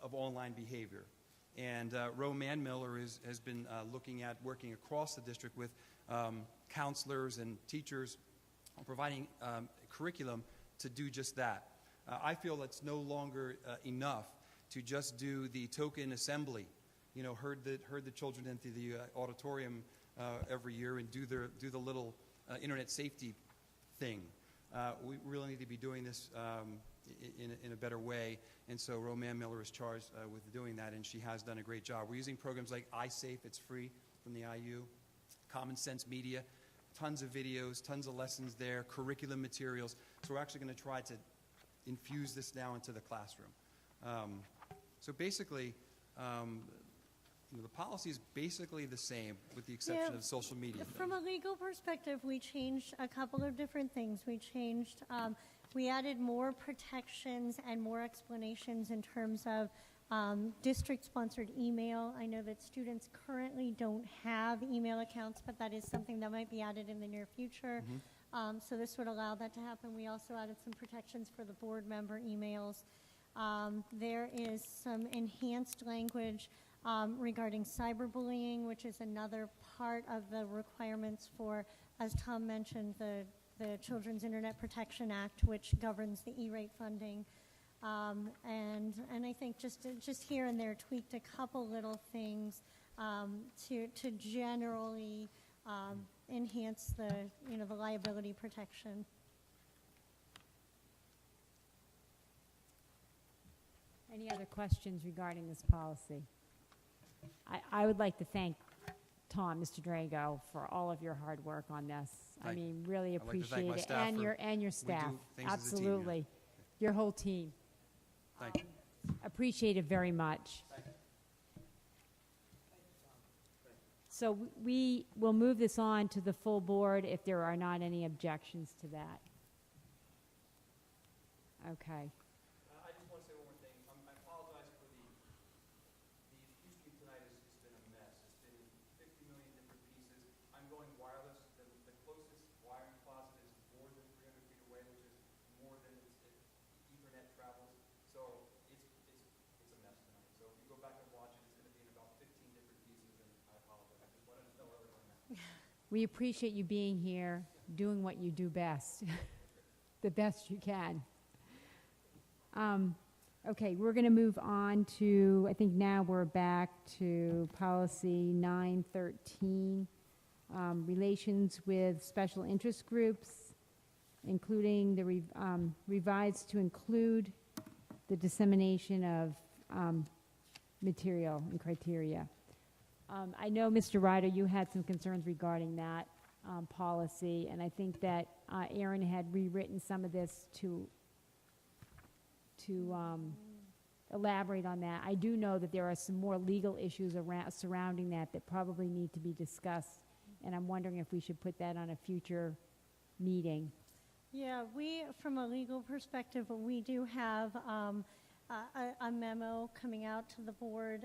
of online behavior. And Roman Miller has been working across the district with counselors and teachers on providing curriculum to do just that. I feel it's no longer enough to just do the token assembly, herd the children into the auditorium every year and do the little internet safety thing. We really need to be doing this in a better way, and so Roman Miller is charged with doing that, and she has done a great job. We're using programs like iSafe, it's free from the IU, Common Sense Media, tons of videos, tons of lessons there, curriculum materials. So we're actually going to try to infuse this now into the classroom. So basically, the policy is basically the same with the exception of social media. From a legal perspective, we changed a couple of different things. We added more protections and more explanations in terms of district-sponsored email. I know that students currently don't have email accounts, but that is something that might be added in the near future. Mm-hmm. So this would allow that to happen. We also added some protections for the board member emails. There is some enhanced language regarding cyberbullying, which is another part of the requirements for, as Tom mentioned, the Children's Internet Protection Act, which governs the E-rate funding. And I think just here and there tweaked a couple little things to generally enhance the liability protection. Any other questions regarding this policy? I would like to thank Tom, Mr. Drago, for all of your hard work on this. I mean, really appreciate it, and your staff. Absolutely, your whole team. Thank you. Appreciate it very much. So we will move this on to the full board if there are not any objections to that. Okay. I just want to say one more thing. I apologize for the Houston tonight has been a mess. It's been 50 million different pieces. I'm going wireless. The closest wiring closet is more than 300 feet away, which is more than Ethernet travels. So it's a mess tonight. So if you go back and watch it, it's going to be in about 15 different pieces, and I apologize. I just wanted to know where we're going now. We appreciate you being here, doing what you do best, the best you can. Okay, we're going to move on to, I think now we're back to policy 913, relations with special interest groups, including the revised to include the dissemination of material and criteria. I know, Mr. Ryder, you had some concerns regarding that policy, and I think that Aaron had rewritten some of this to elaborate on that. I do know that there are some more legal issues surrounding that probably need to be discussed, and I'm wondering if we should put that on a future meeting. Yeah, from a legal perspective, we do have a memo coming out to the board.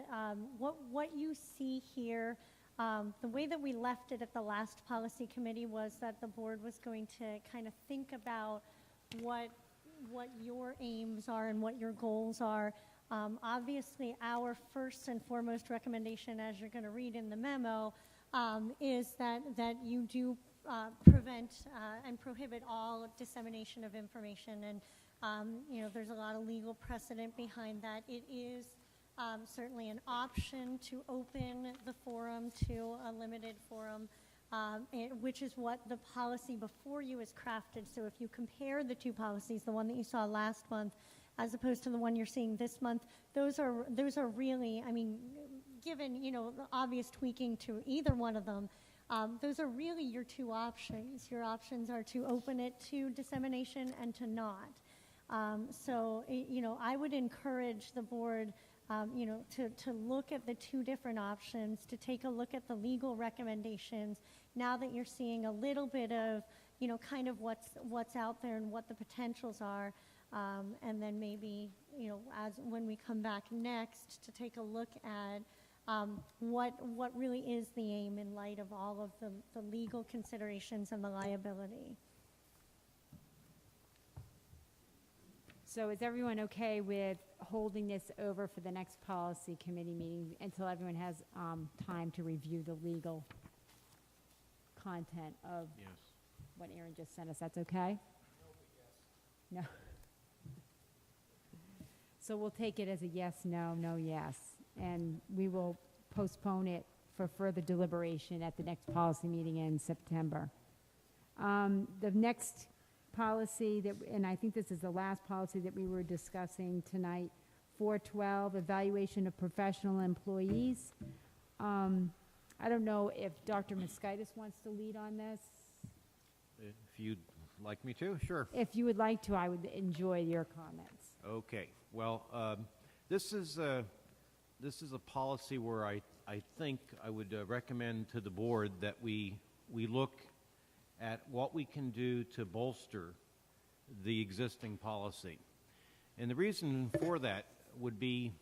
What you see here, the way that we left it at the last policy committee was that the board was going to kind of think about what your aims are and what your goals are. Obviously, our first and foremost recommendation, as you're going to read in the memo, is that you do prevent and prohibit all dissemination of information. And there's a lot of legal precedent behind that. It is certainly an option to open the forum to a limited forum, which is what the policy before you is crafted. So if you compare the two policies, the one that you saw last month as opposed to the one you're seeing this month, those are really, I mean, given the obvious tweaking to either one of them, those are really your two options. Your options are to open it to dissemination and to not. So I would encourage the board to look at the two different options, to take a look at the legal recommendations now that you're seeing a little bit of, kind of what's out there and what the potentials are, and then maybe, when we come back next, to take a look at what really is the aim in light of all of the legal considerations and the liability. So is everyone okay with holding this over for the next policy committee meeting until everyone has time to review the legal content of Yes. what Aaron just sent us? That's okay? No. So we'll take it as a yes, no, no, yes. And we will postpone it for further deliberation at the next policy meeting in September. The next policy that, and I think this is the last policy that we were discussing tonight, 412, evaluation of professional employees. I don't know if Dr. Moskaitis wants to lead on this. If you'd like me to, sure. If you would like to, I would enjoy your comments. Okay. Well, this is a policy where I think I would recommend to the board that we look at what we can do to bolster the existing policy. And the reason for that would be,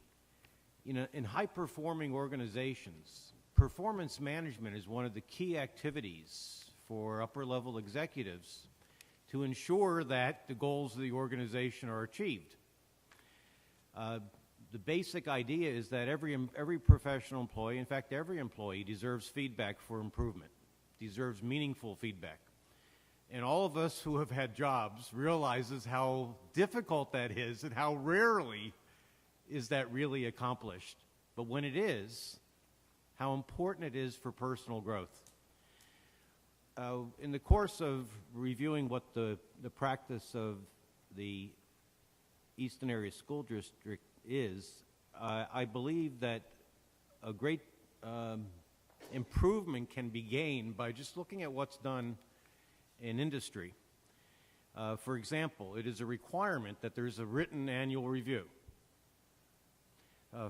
in high-performing organizations, performance management is one of the key activities for upper-level executives to ensure that the goals of the organization are achieved. The basic idea is that every professional employee, in fact, every employee, deserves feedback for improvement, deserves meaningful feedback. And all of us who have had jobs realizes how difficult that is and how rarely is that really accomplished. But when it is, how important it is for personal growth. In the course of reviewing what the practice of the Easton Area School District is, I believe that a great improvement can be gained by just looking at what's done in industry. For example, it is a requirement that there's a written annual review.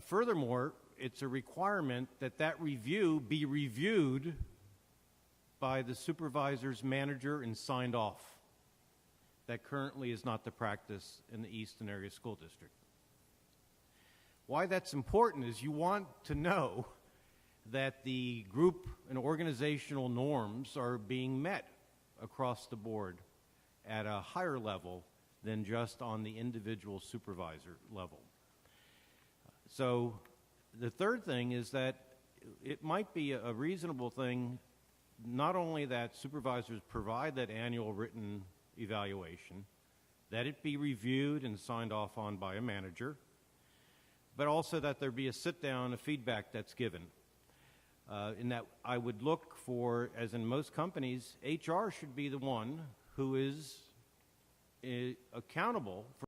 Furthermore, it's a requirement that that review be reviewed by the supervisor's manager and signed off. That currently is not the practice in the Easton Area School District. Why that's important is you want to know that the group and organizational norms are being met across the board at a higher level than just on the individual supervisor level. So the third thing is that it might be a reasonable thing not only that supervisors provide that annual written evaluation, that it be reviewed and signed off on by a manager, but also that there be a sit-down, a feedback that's given. In that I would look for, as in most companies, HR should be the one who is accountable for